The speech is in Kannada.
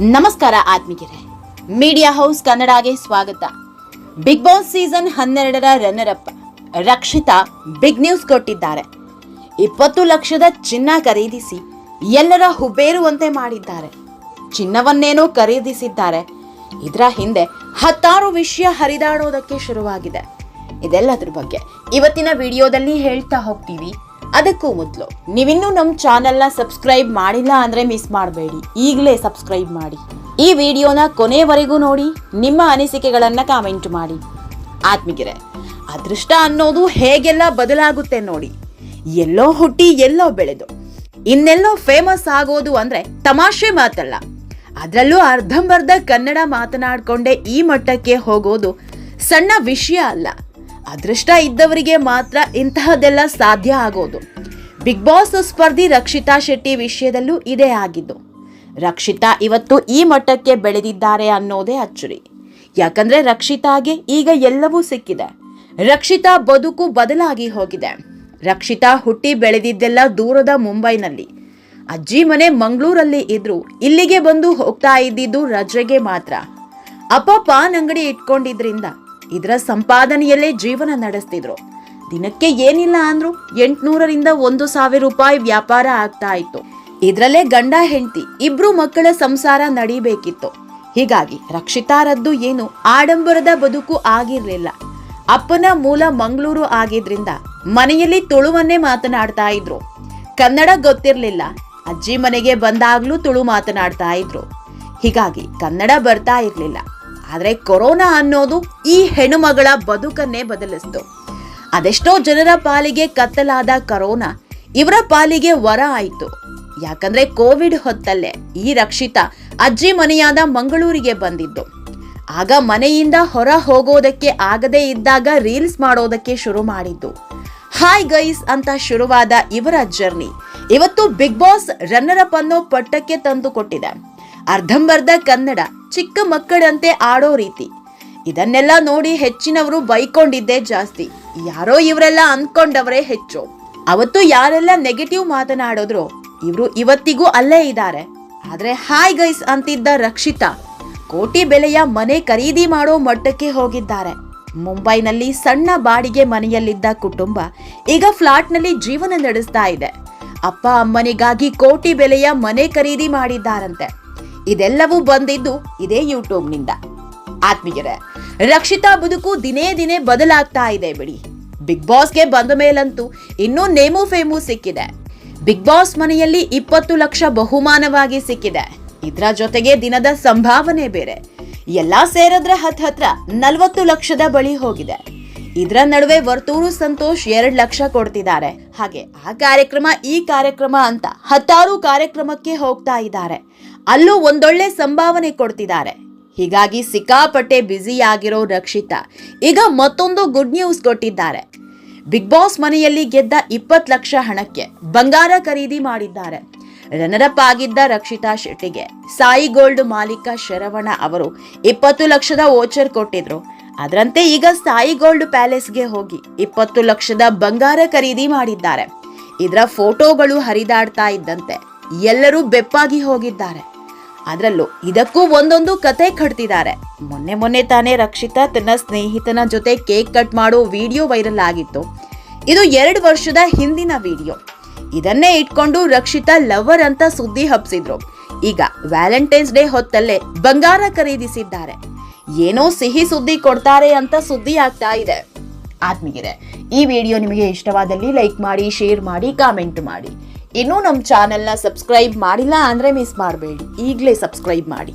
ನಮಸ್ಕಾರ ಆತ್ಮಿಕರೇ, ಮೀಡಿಯಾ ಹೌಸ್ ಕನ್ನಡಗೆ ಸ್ವಾಗತ. ಬಿಗ್ ಬಾಸ್ ಸೀಸನ್ 12ರ runner up Rakshita big news ಕೊಟ್ಟಿದ್ದಾರೆ. 20 ಲಕ್ಷದ ಚಿನ್ನ ಖರೀದಿಸಿ ಎಲ್ಲರ ಹುಬ್ಬೇರುವಂತೆ ಮಾಡಿದ್ದಾರೆ. ಚಿನ್ನವನ್ನೇನೋ ಖರೀದಿಸಿದ್ದಾರೆ. ಇದರ ಹಿಂದೆ 16 ವಿಷಯ ಹರಿದಾಡೋದಕ್ಕೆ ಶುರುವಾಗಿದೆ. ಇದೆಲ್ಲದ್ರ ಬಗ್ಗೆ ಇವತ್ತಿನ ವಿಡಿಯೋದಲ್ಲಿ ಹೇಳ್ತಾ ಹೋಗ್ತೀವಿ. ಅದಕ್ಕೂ ಮೊದಲು ನೀವಿನ್ನೂ ನಮ್ಮ ಚಾನೆಲ್ನ ಸಬ್ಸ್ಕ್ರೈಬ್ ಮಾಡಿಲ್ಲ ಅಂದರೆ ಮಿಸ್ ಮಾಡಬೇಡಿ, ಈಗಲೇ ಸಬ್ಸ್ಕ್ರೈಬ್ ಮಾಡಿ. ಈ ವಿಡಿಯೋನ ಕೊನೆಯವರೆಗೂ ನೋಡಿ, ನಿಮ್ಮ ಅನಿಸಿಕೆಗಳನ್ನು ಕಾಮೆಂಟ್ ಮಾಡಿ. ಆತ್ಮಿಕರೇ, ಅದೃಷ್ಟ ಅನ್ನೋದು ಹೇಗೆಲ್ಲ ಬದಲಾಗುತ್ತೆ ನೋಡಿ. ಎಲ್ಲೋ ಹುಟ್ಟಿ ಎಲ್ಲೋ ಬೆಳೆದು ಇನ್ನೆಲ್ಲೋ ಫೇಮಸ್ ಆಗೋದು ಅಂದರೆ ತಮಾಷೆ ಮಾತಲ್ಲ. ಅದರಲ್ಲೂ ಅರ್ಧಂಬರ್ಧ ಕನ್ನಡ ಮಾತನಾಡಿಕೊಂಡೇ ಈ ಮಟ್ಟಕ್ಕೆ ಹೋಗೋದು ಸಣ್ಣ ವಿಷಯ ಅಲ್ಲ. ಅದೃಷ್ಟ ಇದ್ದವರಿಗೆ ಮಾತ್ರ ಇಂತಹದೆಲ್ಲ ಸಾಧ್ಯ ಆಗೋದು. ಬಿಗ್ ಬಾಸ್ ಸ್ಪರ್ಧಿ ರಕ್ಷಿತಾ ಶೆಟ್ಟಿ ವಿಷಯದಲ್ಲೂ ಇದೇ ಆಗಿದ್ದು. ರಕ್ಷಿತಾ ಇವತ್ತು ಈ ಮಟ್ಟಕ್ಕೆ ಬೆಳೆದಿದ್ದಾರೆ ಅನ್ನೋದೇ ಅಚ್ಚರಿ. ಯಾಕಂದ್ರೆ ರಕ್ಷಿತಾಗೆ ಈಗ ಎಲ್ಲವೂ ಸಿಕ್ಕಿದೆ. ರಕ್ಷಿತಾ ಬದುಕು ಬದಲಾಗಿ ಹೋಗಿದೆ. ರಕ್ಷಿತಾ ಹುಟ್ಟಿ ಬೆಳೆದಿದ್ದೆಲ್ಲ ದೂರದ ಮುಂಬೈನಲ್ಲಿ. ಅಜ್ಜಿ ಮನೆ ಮಂಗಳೂರಲ್ಲಿ ಇದ್ರು ಇಲ್ಲಿಗೆ ಬಂದು ಹೋಗ್ತಾ ಇದ್ದಿದ್ದು ರಜೆಗೆ ಮಾತ್ರ. ಅಪ್ಪ ಪಾನ್ ಅಂಗಡಿ ಇಟ್ಕೊಂಡಿದ್ರಿಂದ ಇದರ ಸಂಪಾದನೆಯಲ್ಲೇ ಜೀವನ ನಡೆಸ್ತಿದ್ರು. ದಿನಕ್ಕೆ ಏನಿಲ್ಲ ಅಂದ್ರು 800ರಿಂದ 1,000 ರೂಪಾಯಿ ವ್ಯಾಪಾರ ಆಗ್ತಾ ಇತ್ತು. ಇದ್ರಲ್ಲೇ ಗಂಡ ಹೆಂಡತಿ ಇಬ್ರು ಮಕ್ಕಳ ಸಂಸಾರ ನಡಿಬೇಕಿತ್ತು. ಹೀಗಾಗಿ ರಕ್ಷಿತಾರದ್ದು ಏನು ಆಡಂಬರದ ಬದುಕು ಆಗಿರ್ಲಿಲ್ಲ. ಅಪ್ಪನ ಮೂಲ ಮಂಗಳೂರು ಆಗಿದ್ರಿಂದ ಮನೆಯಲ್ಲಿ ತುಳುವನ್ನೇ ಮಾತನಾಡ್ತಾ ಇದ್ರು. ಕನ್ನಡ ಗೊತ್ತಿರ್ಲಿಲ್ಲ. ಅಜ್ಜಿ ಮನೆಗೆ ಬಂದಾಗ್ಲೂ ತುಳು ಮಾತನಾಡ್ತಾ ಇದ್ರು. ಹೀಗಾಗಿ ಕನ್ನಡ ಬರ್ತಾ ಇರ್ಲಿಲ್ಲ. ಆದ್ರೆ ಕೊರೋನಾ ಅನ್ನೋದು ಈ ಹೆಣ್ಣುಮಗಳ ಬದುಕನ್ನೇ ಬದಲಿಸ್ತು. ಅದೆಷ್ಟೋ ಜನರ ಪಾಲಿಗೆ ಕತ್ತಲಾದ ಕೊರೋನಾ ಇವರ ಪಾಲಿಗೆ ವರ ಆಯಿತು. ಯಾಕಂದ್ರೆ ಕೋವಿಡ್ ಹೊತ್ತಲ್ಲೇ ಈ ರಕ್ಷಿತಾ ಅಜ್ಜಿ ಮನೆಯಾದ ಮಂಗಳೂರಿಗೆ ಬಂದಿದ್ದು. ಆಗ ಮನೆಯಿಂದ ಹೊರ ಹೋಗೋದಕ್ಕೆ ಆಗದೇ ಇದ್ದಾಗ ರೀಲ್ಸ್ ಮಾಡೋದಕ್ಕೆ ಶುರು ಮಾಡಿದ್ದು. ಹಾಯ್ ಗೈಸ್ ಅಂತ ಶುರುವಾದ ಇವರ ಜರ್ನಿ ಇವತ್ತು ಬಿಗ್ ಬಾಸ್ ರನ್ನರ್ ಅಪ್ ಅನ್ನೋ ಪಟ್ಟಕ್ಕೆ ತಂದು ಕೊಟ್ಟಿದೆ. ಅರ್ಧಂಬರ್ಧ ಕನ್ನಡ ಚಿಕ್ಕ ಮಕ್ಕಳಂತೆ ಆಡೋ ರೀತಿ, ಇದನ್ನೆಲ್ಲ ನೋಡಿ ಹೆಚ್ಚಿನವರು ಬೈಕೊಂಡಿದ್ದೇ ಜಾಸ್ತಿ. ಯಾರೋ ಇವರೆಲ್ಲ ಅಂದ್ಕೊಂಡವರೇ ಹೆಚ್ಚು. ಅವತ್ತು ಯಾರೆಲ್ಲ ನೆಗೆಟಿವ್ ಮಾತನಾಡಿದ್ರು ಇವರು ಇವತ್ತಿಗೂ ಅಲ್ಲೇ ಇದ್ದಾರೆ. ಆದ್ರೆ ಹಾಯ್ ಗೈಸ್ ಅಂತಿದ್ದ ರಕ್ಷಿತಾ ಕೋಟಿ ಬೆಲೆಯ ಮನೆ ಖರೀದಿ ಮಾಡೋ ಮಟ್ಟಕ್ಕೆ ಹೋಗಿದ್ದಾರೆ. ಮುಂಬೈನಲ್ಲಿ ಸಣ್ಣ ಬಾಡಿಗೆ ಮನೆಯಲ್ಲಿದ್ದ ಕುಟುಂಬ ಈಗ ಫ್ಲಾಟ್ನಲ್ಲಿ ಜೀವನ ನಡೆಸ್ತಾ ಇದೆ. ಅಪ್ಪ ಅಮ್ಮನಿಗಾಗಿ ಕೋಟಿ ಬೆಲೆಯ ಮನೆ ಖರೀದಿ ಮಾಡಿದ್ದಾರಂತೆ. ಇದೆಲ್ಲವೂ ಬಂದಿದ್ದು ಇದೇ ಯೂಟ್ಯೂಬ್ನಿಂದ. ಆತ್ಮೀಯರೇ, ರಕ್ಷಿತಾ ಬದುಕು ದಿನೇ ದಿನೇ ಬದಲಾಗ್ತಾ ಇದೆ ಬಿಡಿ. ಬಿಗ್ ಬಾಸ್ಗೆ ಬಂದ ಮೇಲಂತೂ ಇನ್ನೂ ನೇಮು ಫೇಮು ಸಿಕ್ಕಿದೆ. ಬಿಗ್ ಬಾಸ್ ಮನೆಯಲ್ಲಿ 20 ಲಕ್ಷ ಬಹುಮಾನವಾಗಿ ಸಿಕ್ಕಿದೆ. ಇದರ ಜೊತೆಗೆ ದಿನದ ಸಂಭಾವನೆ ಬೇರೆ. ಎಲ್ಲಾ ಸೇರಿದ್ರೆ ಹತ್ರ 40 ಲಕ್ಷದ ಬಳಿ ಹೋಗಿದೆ. ಇದರ ನಡುವೆ ವರ್ತೂರು ಸಂತೋಷ್ 2 ಲಕ್ಷ ಕೊಡ್ತಿದ್ದಾರೆ. ಹಾಗೆ ಆ ಕಾರ್ಯಕ್ರಮ ಈ ಕಾರ್ಯಕ್ರಮ ಅಂತ 16 ಕಾರ್ಯಕ್ರಮಕ್ಕೆ ಹೋಗ್ತಾ ಇದ್ದಾರೆ. ಅಲ್ಲೂ ಒಂದೊಳ್ಳೆ ಸಂಭಾವನೆ ಕೊಡ್ತಿದ್ದಾರೆ. ಹೀಗಾಗಿ ಸಿಕ್ಕಾಪಟ್ಟೆ ಬ್ಯುಸಿ ಆಗಿರೋ ರಕ್ಷಿತಾ ಈಗ ಮತ್ತೊಂದು ಗುಡ್ ನ್ಯೂಸ್ ಕೊಟ್ಟಿದ್ದಾರೆ. ಬಿಗ್ ಬಾಸ್ ಮನೆಯಲ್ಲಿ ಗೆದ್ದ 20 ಲಕ್ಷ ಹಣಕ್ಕೆ ಬಂಗಾರ ಖರೀದಿ ಮಾಡಿದ್ದಾರೆ. ರನ್ನರ್ ಅಪ್ ಆಗಿದ್ದ ರಕ್ಷಿತಾ ಶೆಟ್ಟಿಗೆ ಸಾಯಿ ಗೋಲ್ಡ್ ಮಾಲೀಕ ಶರವಣ ಅವರು 20 ಲಕ್ಷದ ವೋಚರ್ ಕೊಟ್ಟಿದ್ರು. ಅದರಂತೆ ಈಗ ಸಾಯಿ ಗೋಲ್ಡ್ ಪ್ಯಾಲೇಸ್ಗೆ ಹೋಗಿ 20 ಲಕ್ಷದ ಬಂಗಾರ ಖರೀದಿ ಮಾಡಿದ್ದಾರೆ. ಇದರ ಫೋಟೋಗಳು ಹರಿದಾಡ್ತಾ ಇದ್ದಂತೆ ಎಲ್ಲರೂ ಬೆಪ್ಪಾಗಿ ಹೋಗಿದ್ದಾರೆ. ಅದರಲ್ಲೂ ಇದಕ್ಕೂ ಒಂದೊಂದು ಕತೆ ಕಟ್ತಿದ್ದಾರೆ. ಮೊನ್ನೆ ತಾನೇ ರಕ್ಷಿತಾ ತನ್ನ ಸ್ನೇಹಿತನ ಜೊತೆ ಕೇಕ್ ಕಟ್ ಮಾಡೋ ವಿಡಿಯೋ ವೈರಲ್ ಆಗಿತ್ತು. ಇದು 2 ವರ್ಷದ ಹಿಂದಿನ ವಿಡಿಯೋ. ಇದನ್ನೇ ಇಟ್ಕೊಂಡು ರಕ್ಷಿತಾ ಲವರ್ ಅಂತ ಸುದ್ದಿ ಹಬ್ಸಿದ್ರು. ಈಗ ವ್ಯಾಲೆಂಟೈನ್ಸ್ ಡೇ ಹೊತ್ತಲ್ಲೇ ಬಂಗಾರ ಖರೀದಿಸಿದ್ದಾರೆ. ಏನೋ ಸಿಹಿ ಸುದ್ದಿ ಕೊಡ್ತಾರೆ ಅಂತ ಸುದ್ದಿ ಆಗ್ತಾ ಇದೆ. ಆತ್ಮೀಯರೇ, ಈ ವಿಡಿಯೋ ನಿಮಗೆ ಇಷ್ಟವಾದಲ್ಲಿ ಲೈಕ್ ಮಾಡಿ, ಶೇರ್ ಮಾಡಿ, ಕಾಮೆಂಟ್ ಮಾಡಿ. ಇನ್ನೂ ನಮ್ಮ ಚಾನೆಲ್ನ ಸಬ್ಸ್ಕ್ರೈಬ್ ಮಾಡಿಲ್ಲ ಅಂದರೆ ಮಿಸ್ ಮಾಡಬೇಡಿ, ಈಗಲೇ ಸಬ್ಸ್ಕ್ರೈಬ್ ಮಾಡಿ.